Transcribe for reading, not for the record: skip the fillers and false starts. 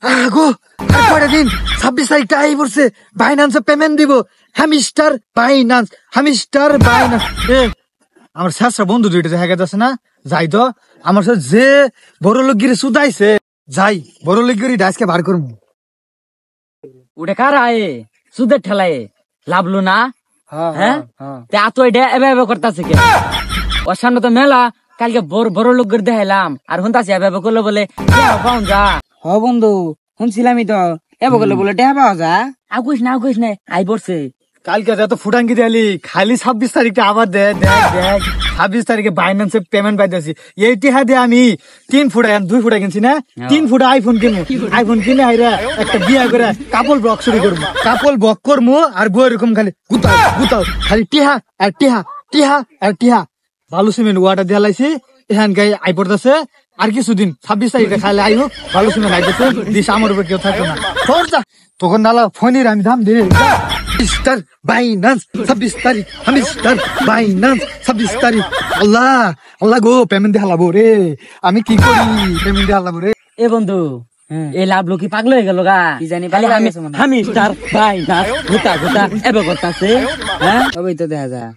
আগো কয়টা দিন 26 তারিখটা আই পড়ছে, বাইন্যান্সে পেমেন্ট দিব। Hamster Binance, hamster Binance. আমার শেষরা বন্ধু দুইটা দেখা যাচ্ছে না, যাই তো আমার সাথে যে বড় লোকগিরি সুদাইছে, যাই বড় লোকগিরি ডাইসকে বার করবো। ওটা কার আয়ে সুদের ঠেলায় লাভলো না। হ্যাঁ তো এটা এভাবে করতেছে কে? ওর সামনে তো মেলা, কালকে বড় বড় লোক দেখাইলাম আর হুনতাছি এভাবে করলে বলে পাউন যা। হ বন্ধু শুনছিলামই তো, এবার করলে বলে টেহা পাওয়া যা। আগুস না আই পড়ছে। কালকে যত ফুটাঙ্গি দিলি খালি 26 তারিখটা আবার দেখ 26 তারিখে বাইন্যান্সে পেমেন্ট পাইতেছি। এই টিহা দিয়ে আমি 3 ফুটা 2 ফুটা কিনছি না, 3 ফুটা আইফোন কিনবো। আইফোন কিনে আইরা একটা বিয়া করে কাপল ব্লক শুরু করবো, কাপল ব্লক করবো। আর বউ এরকম খালি গুতাও খালি টিহা আর টিহা টিহা আর টিহা। ভালো সিমেন্ট ওয়াটার দিয়ে লাইছি, এখান গায়ে আই পড়তেছে। আর কিছুদিন 26 তারিখে খালি আই হোক, ভালো সিমেন্ট আইতেছে, দিস আমার উপর কেউ থাকবে না। তখন নালা ফোনের আমি দাম দে মিস্টার বাইন্যান্স 26 তারিখ, মিস্টার বাইন্যান্স 26 তারিখ। আল্লাহ গো, পেমেন্ট দিয়ে হালাবো রে, আমি কি করি, পেমেন্ট দিয়ে হালাবো রে। এ বন্ধু এই লাভলো কি পাগল হয়ে গেল গা? কি জানি খালি আমি স্টার বাইন্যান্স ঘুটা এবার করতেছে। হ্যাঁ তবেই তো দেখা যায়।